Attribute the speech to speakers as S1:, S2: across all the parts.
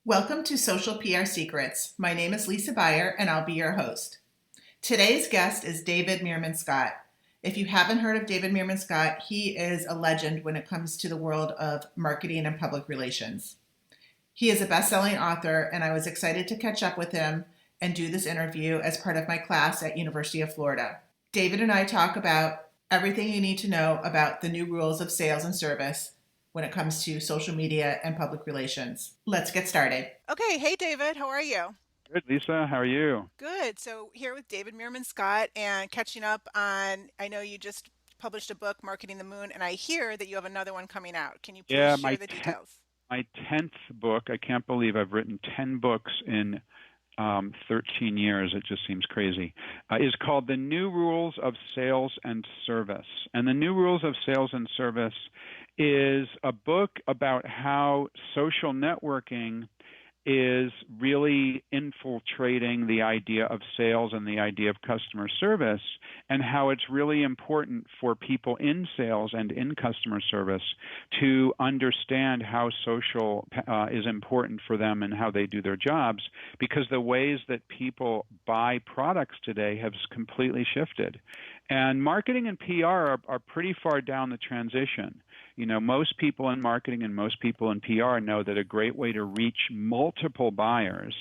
S1: Welcome to Social PR Secrets. My name is Lisa Beyer, and I'll be your host. Today's guest is David Meerman Scott. If you haven't heard of David Meerman Scott, he is a legend when it comes to the world of marketing and public relations. He is a best-selling author, and I was excited to catch up with him and do this interview as part of my class at University of Florida. David and I talk about everything you need to know about the new rules of sales and service when it comes to social media and public relations. Let's get started. Okay, hey David, how are you?
S2: Good, Lisa. How are you?
S1: Good. So here with David Meerman Scott and catching up on, I know you just published a book, Marketing the Moon, and I hear that you have another one coming out. Can you please
S2: Yeah,
S1: share the details?
S2: my 10th book. I can't believe I've written 10 books in 13 years. It just seems crazy. Is called The New Rules of Sales and Service. And The New Rules of Sales and Service is a book about how social networking is really infiltrating the idea of sales and the idea of customer service, and how it's really important for people in sales and in customer service to understand how social is important for them and how they do their jobs, because the ways that people buy products today have completely shifted. And marketing and PR are pretty far down the transition. You know, most people in marketing and most people in PR know that a great way to reach multiple buyers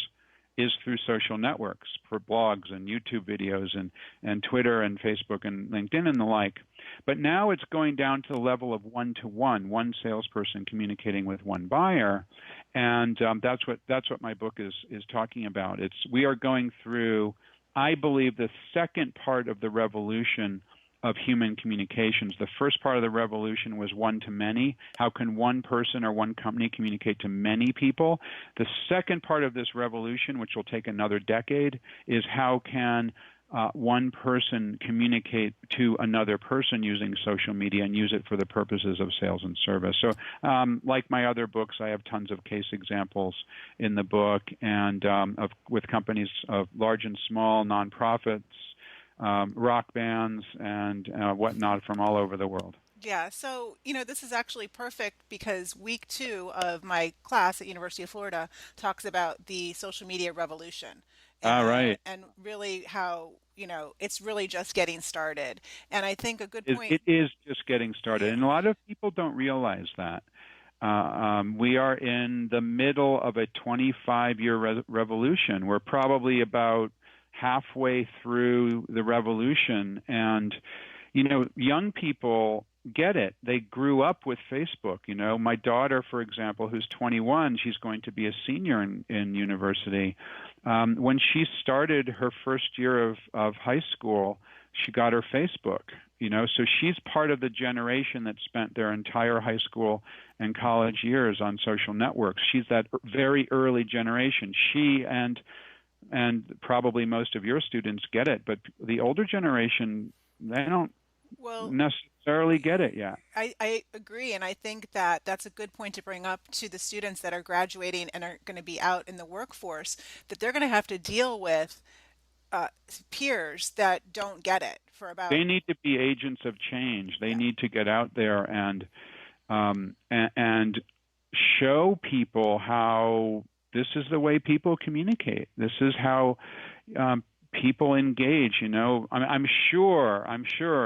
S2: is through social networks, for blogs and YouTube videos and Twitter and Facebook and LinkedIn and the like. But now it's going down to the level of one-to-one, one salesperson communicating with one buyer, and that's what my book is talking about. We are going through, I believe, the second part of the revolution of human communications. The first part of the revolution was one-to-many. How can one person or one company communicate to many people? The second part of this revolution, which will take another decade, is how can one person communicate to another person using social media and use it for the purposes of sales and service. So like my other books, I have tons of case examples in the book, and with companies of large and small, nonprofits, rock bands, and whatnot from all over the world. Yeah, so this is actually perfect because week 2 of my class at University of Florida talks about the social media revolution All right.
S1: and really how it's really just getting started. And I think a good point.
S2: It is just getting started,
S1: Yeah.
S2: and a lot of people don't realize that. We are in the middle of a 25-year revolution. We're probably about halfway through the revolution, and young people get it. They grew up with Facebook. My daughter, for example, who's 21, she's going to be a senior in university. When she started her first year of high school, she got her Facebook. So she's part of the generation that spent their entire high school and college years on social networks. She's that very early generation. She and probably most of your students get it, but the older generation, they don't necessarily get it yet.
S1: I agree, and I think that that's a good point to bring up to the students that are graduating and are going to be out in the workforce, that they're going to have to deal with peers that don't get it for about.
S2: They need to be agents of change. They need to get out there and show people how this is the way people communicate. This is how people engage. I'm sure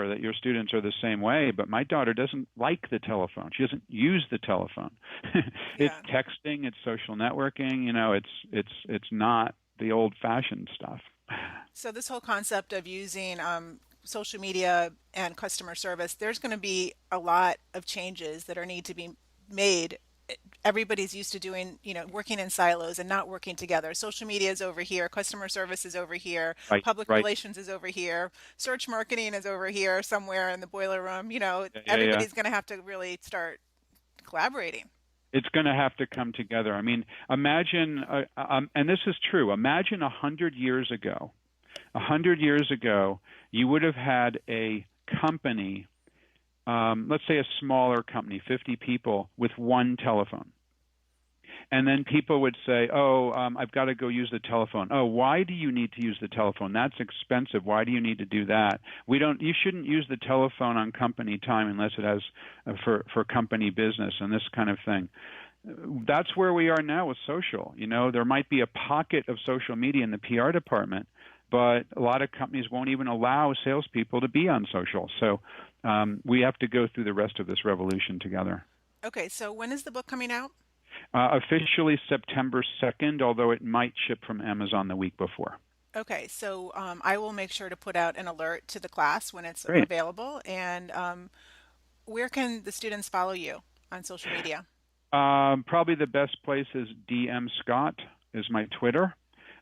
S2: that your students are the same way, but my daughter doesn't like the telephone. She doesn't use the telephone. It's texting, it's social networking. It's not the old-fashioned stuff.
S1: So this whole concept of using social media and customer service, there's going to be a lot of changes that need to be made. Everybody's used to doing, working in silos and not working together. Social media is over here, customer service is over here, public relations is over here, search marketing is over here somewhere in the boiler room. Everybody's going to have to really start collaborating.
S2: It's going to have to come together. I mean, imagine, and this is true, imagine 100 years ago. 100 years ago, you would have had a company, let's say a smaller company, 50 people, with one telephone. And then people would say, I've got to go use the telephone. Oh, why do you need to use the telephone? That's expensive. Why do you need to do that? You shouldn't use the telephone on company time unless it has for company business and this kind of thing. that's where we are now with social. There might be a pocket of social media in the PR department, but a lot of companies won't even allow salespeople to be on social. So we have to go through the rest of this revolution together.
S3: Okay, so when is the book coming out?
S2: Officially September 2nd, although it might ship from Amazon the week before.
S3: Okay, so I will make sure to put out an alert to the class when it's
S2: Great.
S3: available. And where can the students follow you on social media?
S2: Probably the best place is DM Scott is my Twitter.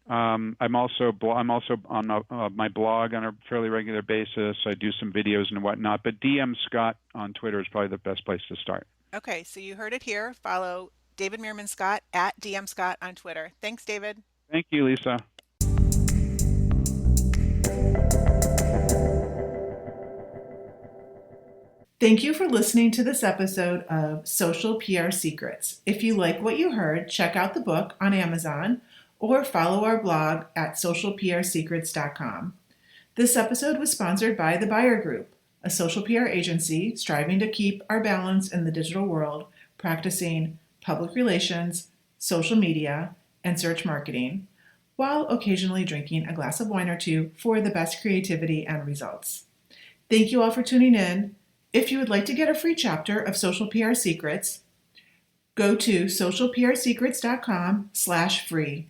S2: I'm also on my blog on a fairly regular basis. I do some videos and whatnot, but DM Scott on Twitter is probably the best place to start.
S3: Okay, so you heard it here. Follow David Meerman Scott at DM Scott on Twitter. Thanks, David.
S2: Thank you, Lisa.
S1: Thank you for listening to this episode of Social PR Secrets. If you like what you heard, check out the book on Amazon or follow our blog at socialprsecrets.com. This episode was sponsored by the Buyer Group, a social PR agency striving to keep our balance in the digital world, practicing public relations, social media, and search marketing, while occasionally drinking a glass of wine or two for the best creativity and results. Thank you all for tuning in. If you would like to get a free chapter of Social PR Secrets, go to socialprsecrets.com/free.